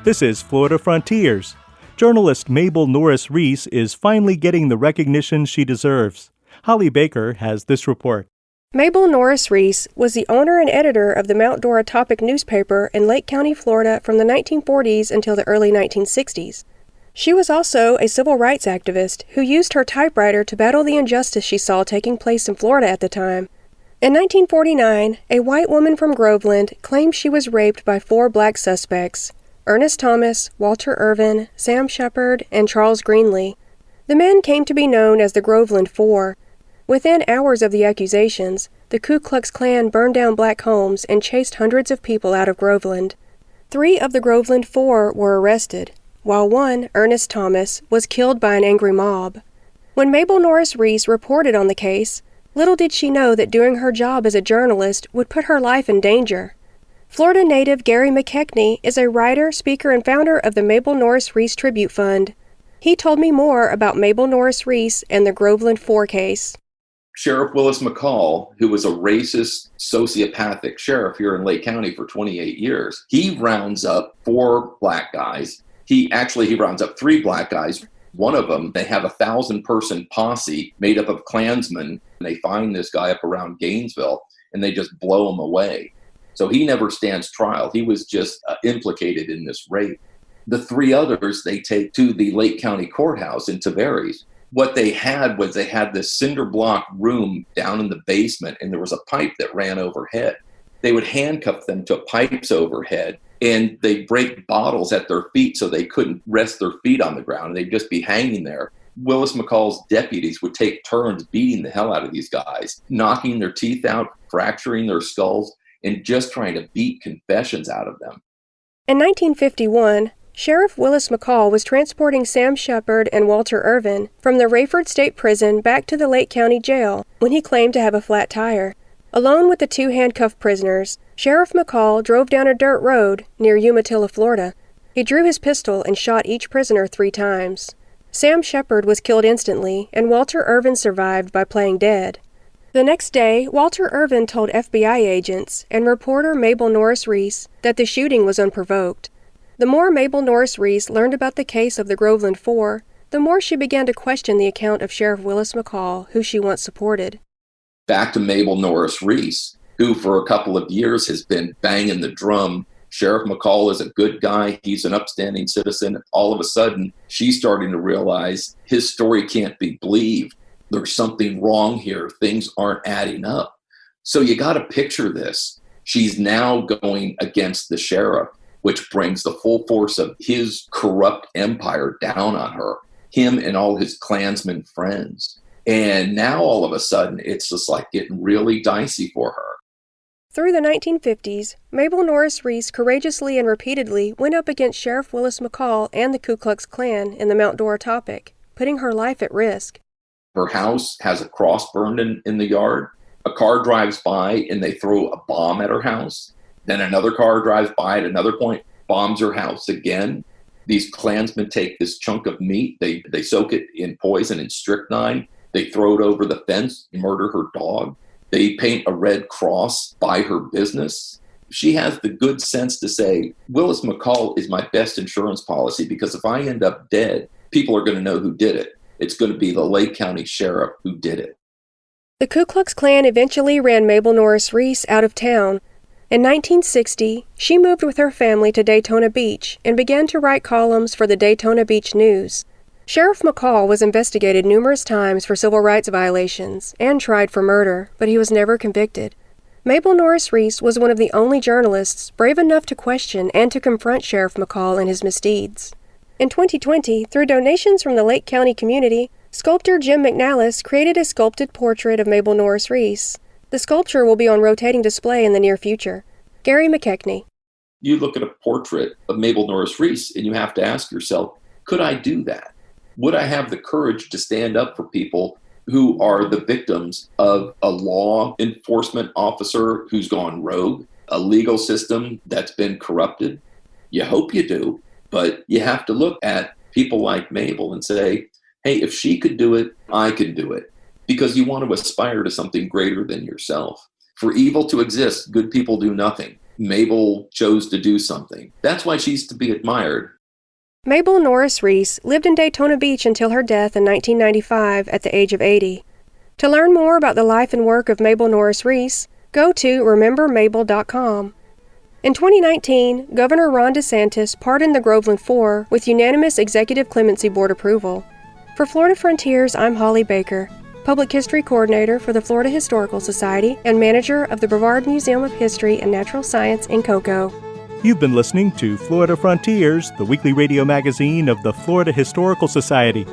This is Florida Frontiers. Journalist Mabel Norris Reese is finally getting the recognition she deserves. Holly Baker has this report. Mabel Norris Reese was the owner and editor of the Mount Dora Topic newspaper in Lake County, Florida from the 1940s until the early 1960s. She was also a civil rights activist who used her typewriter to battle the injustice she saw taking place in Florida at the time. In 1949, a white woman from Groveland claimed she was raped by 4 black suspects: Ernest Thomas, Walter Irvin, Sam Shepard, and Charles Greenlee. The men came to be known as the Groveland Four. Within hours of the accusations, the Ku Klux Klan burned down black homes and chased hundreds of people out of Groveland. 3 of the Groveland Four were arrested, while one, Ernest Thomas, was killed by an angry mob. When Mabel Norris Reese reported on the case, little did she know that doing her job as a journalist would put her life in danger. Florida native Gary McKechnie is a writer, speaker, and founder of the Mabel Norris Reese Tribute Fund. He told me more about Mabel Norris Reese and the Groveland Four case. Sheriff Willis McCall, who was a racist, sociopathic sheriff here in Lake County for 28 years, he rounds up 4 black guys. He rounds up 3 black guys. One of them, they have a 1,000-person posse made up of Klansmen, and they find this guy up around Gainesville, and they just blow him away. So he never stands trial. He was just implicated in this rape. The 3 others, they take to the Lake County Courthouse in Tavares. What they had was this cinder block room down in the basement, and there was a pipe that ran overhead. They would handcuff them to pipes overhead, and they'd break bottles at their feet so they couldn't rest their feet on the ground, and they'd just be hanging there. Willis McCall's deputies would take turns beating the hell out of these guys, knocking their teeth out, fracturing their skulls, and just trying to beat confessions out of them. In 1951, Sheriff Willis McCall was transporting Sam Shepard and Walter Irvin from the Rayford State Prison back to the Lake County Jail when he claimed to have a flat tire. Alone with the 2 handcuffed prisoners, Sheriff McCall drove down a dirt road near Umatilla, Florida. He drew his pistol and shot each prisoner 3 times. Sam Shepard was killed instantly, and Walter Irvin survived by playing dead. The next day, Walter Irvin told FBI agents and reporter Mabel Norris Reese that the shooting was unprovoked. The more Mabel Norris Reese learned about the case of the Groveland Four, the more she began to question the account of Sheriff Willis McCall, who she once supported. Back to Mabel Norris Reese, who for a couple of years has been banging the drum. Sheriff McCall is a good guy. He's an upstanding citizen. All of a sudden, she's starting to realize his story can't be believed. There's something wrong here. Things aren't adding up. So you got to picture this. She's now going against the sheriff, which brings the full force of his corrupt empire down on her, him and all his Klansmen friends. And now all of a sudden, it's just like getting really dicey for her. Through the 1950s, Mabel Norris Reese courageously and repeatedly went up against Sheriff Willis McCall and the Ku Klux Klan in the Mount Dora Topic, putting her life at risk. Her house has a cross burned in the yard. A car drives by and they throw a bomb at her house. Then another car drives by at another point, bombs her house again. These Klansmen take this chunk of meat, they soak it in poison and strychnine, they throw it over the fence, murder her dog. They paint a red cross by her business. She has the good sense to say, Willis McCall is my best insurance policy because if I end up dead, people are going to know who did it. It's going to be the Lake County Sheriff who did it. The Ku Klux Klan eventually ran Mabel Norris Reese out of town. In 1960, she moved with her family to Daytona Beach and began to write columns for the Daytona Beach News. Sheriff McCall was investigated numerous times for civil rights violations and tried for murder, but he was never convicted. Mabel Norris Reese was one of the only journalists brave enough to question and to confront Sheriff McCall and his misdeeds. In 2020, through donations from the Lake County community, sculptor Jim McNallis created a sculpted portrait of Mabel Norris Reese. The sculpture will be on rotating display in the near future. Gary McKechnie. You look at a portrait of Mabel Norris Reese and you have to ask yourself, could I do that? Would I have the courage to stand up for people who are the victims of a law enforcement officer who's gone rogue, a legal system that's been corrupted? You hope you do, but you have to look at people like Mabel and say, hey, if she could do it, I can do it. Because you want to aspire to something greater than yourself. For evil to exist, good people do nothing. Mabel chose to do something. That's why she's to be admired. Mabel Norris Reese lived in Daytona Beach until her death in 1995 at the age of 80. To learn more about the life and work of Mabel Norris Reese, go to remembermabel.com. In 2019, Governor Ron DeSantis pardoned the Groveland Four with unanimous Executive Clemency Board approval. For Florida Frontiers, I'm Holly Baker, Public History Coordinator for the Florida Historical Society and manager of the Brevard Museum of History and Natural Science in Cocoa. You've been listening to Florida Frontiers, the weekly radio magazine of the Florida Historical Society.